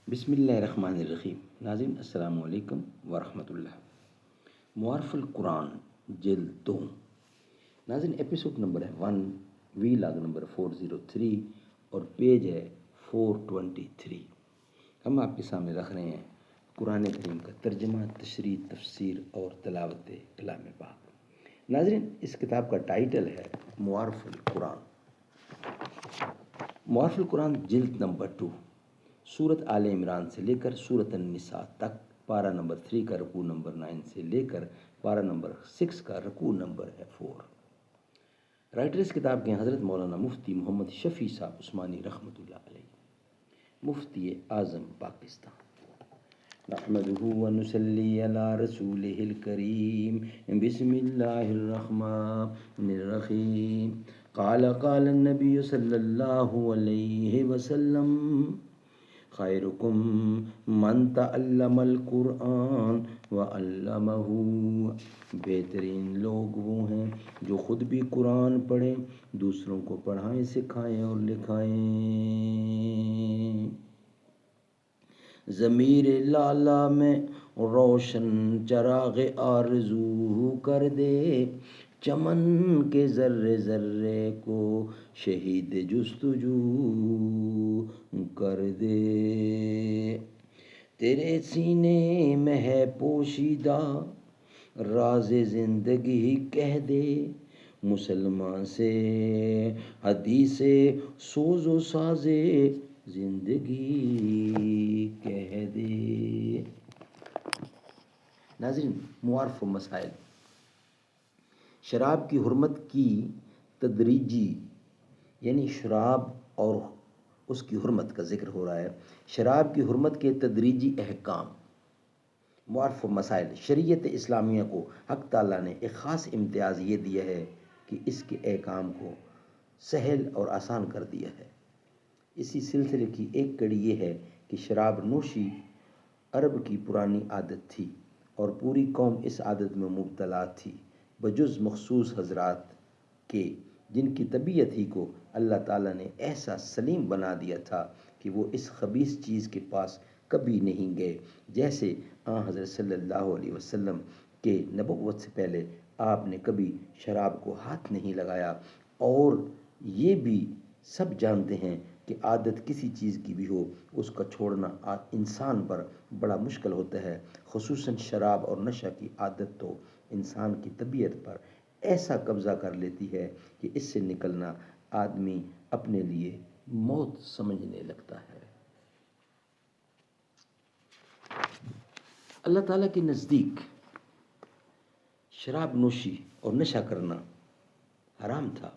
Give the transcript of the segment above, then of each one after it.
بسم اللہ الرحمن الرحیم۔ ناظرین السلام علیکم ورحمۃ اللہ۔ معارف القرآن جلد 2۔ ناظرین ایپیسوڈ نمبر ہے 1، وی لاگ نمبر 403 اور پیج ہے 423۔ ہم آپ کے سامنے رکھ رہے ہیں قرآن کریم کا ترجمہ، تشریح، تفسیر اور تلاوت کلام پاک۔ ناظرین اس کتاب کا ٹائٹل ہے معارف القرآن۔ معارف القرآن جلد نمبر 2، سورت آل عمران سے لے کر سورت النساء تک، پارہ نمبر 3 کا رکوع نمبر 9 سے لے کر پارہ نمبر 6 کا رکوع نمبر ہے 4۔ رائٹر اس کتاب کے حضرت مولانا مفتی محمد شفیع صاحب عثمانی رحمۃ اللہ علیہ، مفتی اعظم پاکستان۔ نحمده ونصلي على رسوله الكريم، بسم الله الرحمن الرحيم۔ قال النبي صلى الله عليه وسلم: خیرکم من تعلم القرآن وعلمہ۔ بہترین لوگ وہ ہیں جو خود بھی قرآن پڑھیں، دوسروں کو پڑھائیں، سکھائیں اور لکھائیں۔ ضمیر لالا میں روشن چراغ آرزو کر دے، چمن کے ذرے ذرے کو شہید جستجو کر دے۔ تیرے سینے میں ہے پوشیدہ راز زندگی کہہ دے، مسلمان سے حدیث سوز و ساز زندگی کہہ دے۔ ناظرین معارف و مسائل۔ شراب کی حرمت کی تدریجی، یعنی شراب اور اس کی حرمت کا ذکر ہو رہا ہے۔ شراب کی حرمت کے تدریجی احکام۔ معارف و مسائل۔ شریعت اسلامیہ کو حق تعالیٰ نے ایک خاص امتیاز یہ دیا ہے کہ اس کے احکام کو سہل اور آسان کر دیا ہے۔ اسی سلسلے کی ایک کڑی یہ ہے کہ شراب نوشی عرب کی پرانی عادت تھی اور پوری قوم اس عادت میں مبتلا تھی، بجز مخصوص حضرات کے جن کی طبیعت ہی کو اللہ تعالیٰ نے ایسا سلیم بنا دیا تھا کہ وہ اس خبیث چیز کے پاس کبھی نہیں گئے۔ جیسے حضرت صلی اللہ علیہ وسلم کے نبوت سے پہلے آپ نے کبھی شراب کو ہاتھ نہیں لگایا، اور یہ بھی سب جانتے ہیں کہ عادت کسی چیز کی بھی ہو، اس کا چھوڑنا انسان پر بڑا مشکل ہوتا ہے۔ خصوصاً شراب اور نشہ کی عادت تو انسان کی طبیعت پر ایسا قبضہ کر لیتی ہے کہ اس سے نکلنا آدمی اپنے لیے موت سمجھنے لگتا ہے۔ اللہ تعالیٰ کے نزدیک شراب نوشی اور نشہ کرنا حرام تھا،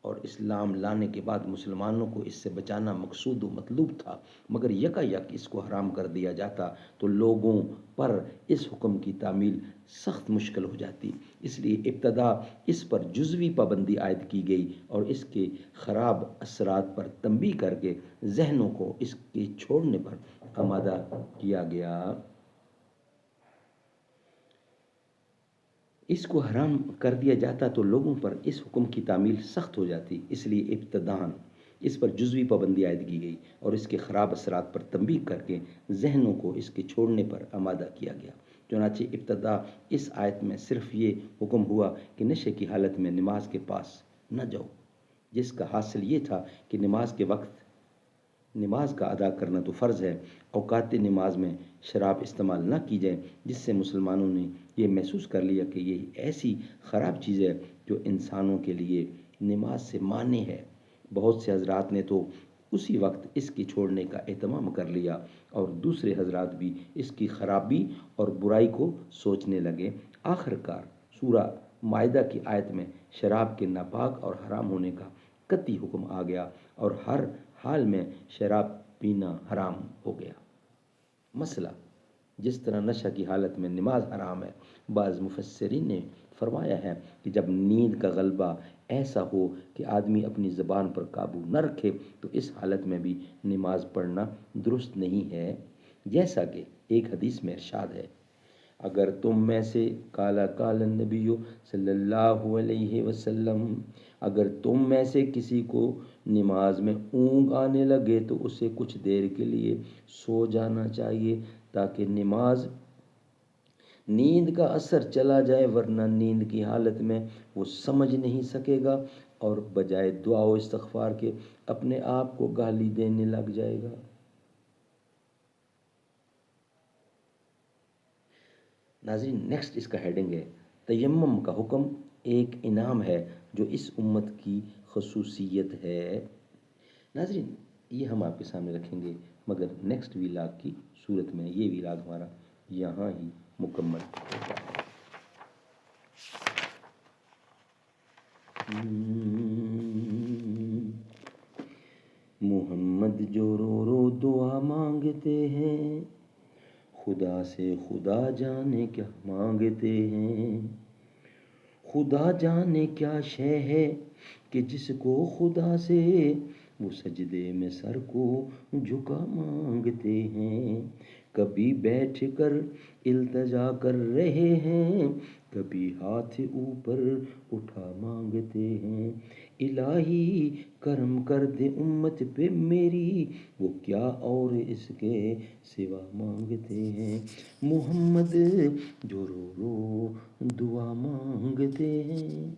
اور اسلام لانے کے بعد مسلمانوں کو اس سے بچانا مقصود و مطلوب تھا، مگر یکا یک اس کو حرام کر دیا جاتا تو لوگوں پر اس حکم کی تعمیل سخت مشکل ہو جاتی۔ اس لیے ابتدا اس پر جزوی پابندی عائد کی گئی اور اس کے خراب اثرات پر تنبیہ کر کے ذہنوں کو اس کے چھوڑنے پر آمادہ کیا گیا۔ اس کو حرام کر دیا جاتا تو لوگوں پر اس حکم کی تعمیل سخت ہو جاتی، اس لیے ابتداً اس پر جزوی پابندی عائد کی گئی اور اس کے خراب اثرات پر تنبیہ کر کے ذہنوں کو اس کے چھوڑنے پر آمادہ کیا گیا۔ چنانچہ ابتدا اس آیت میں صرف یہ حکم ہوا کہ نشے کی حالت میں نماز کے پاس نہ جاؤ، جس کا حاصل یہ تھا کہ نماز کے وقت نماز کا ادا کرنا تو فرض ہے، اوقات نماز میں شراب استعمال نہ کی جائے، جس سے مسلمانوں نے یہ محسوس کر لیا کہ یہ ایسی خراب چیز ہے جو انسانوں کے لیے نماز سے مانع ہے۔ بہت سے حضرات نے تو اسی وقت اس کی چھوڑنے کا اہتمام کر لیا، اور دوسرے حضرات بھی اس کی خرابی اور برائی کو سوچنے لگے۔ آخر کار سورہ مائدہ کی آیت میں شراب کے ناپاک اور حرام ہونے کا قطعی حکم آ گیا اور ہر حال میں شراب پینا حرام ہو گیا۔ مسئلہ جس طرح نشہ کی حالت میں نماز حرام ہے، بعض مفسرین نے فرمایا ہے کہ جب نیند کا غلبہ ایسا ہو کہ آدمی اپنی زبان پر قابو نہ رکھے تو اس حالت میں بھی نماز پڑھنا درست نہیں ہے، جیسا کہ ایک حدیث میں ارشاد ہے: اگر تم میں سے قال النبی صلی اللہ علیہ وسلم، اگر تم میں سے کسی کو نماز میں اونگ آنے لگے تو اسے کچھ دیر کے لیے سو جانا چاہیے تاکہ نیند کا اثر چلا جائے، ورنہ نیند کی حالت میں وہ سمجھ نہیں سکے گا اور بجائے دعا و استغفار کے اپنے آپ کو گالی دینے لگ جائے گا۔ ناظرین، نیکسٹ اس کا ہیڈنگ ہے تیمم کا حکم ایک انعام ہے جو اس امت کی خصوصیت ہے۔ ناظرین، یہ ہم آپ کے سامنے رکھیں گے، مگر نیکسٹ ویلاگ کی صورت میں یہ ویلاگ ہمارا یہاں ہی مکمل ہوتا ہے۔ محمد جو رو رو دعا مانگتے ہیں، خدا سے خدا جانے کیا مانگتے ہیں۔ خدا جانے کیا شے ہے کہ جس کو خدا سے وہ سجدے میں سر کو جھکا مانگتے ہیں۔ کبھی بیٹھ کر التجا کر رہے ہیں، کبھی ہاتھ اوپر اٹھا مانگتے ہیں۔ الہی کرم کر دے امت پہ میری، وہ کیا اور اس کے سوا مانگتے ہیں۔ محمد جو رو رو دعا مانگتے ہیں۔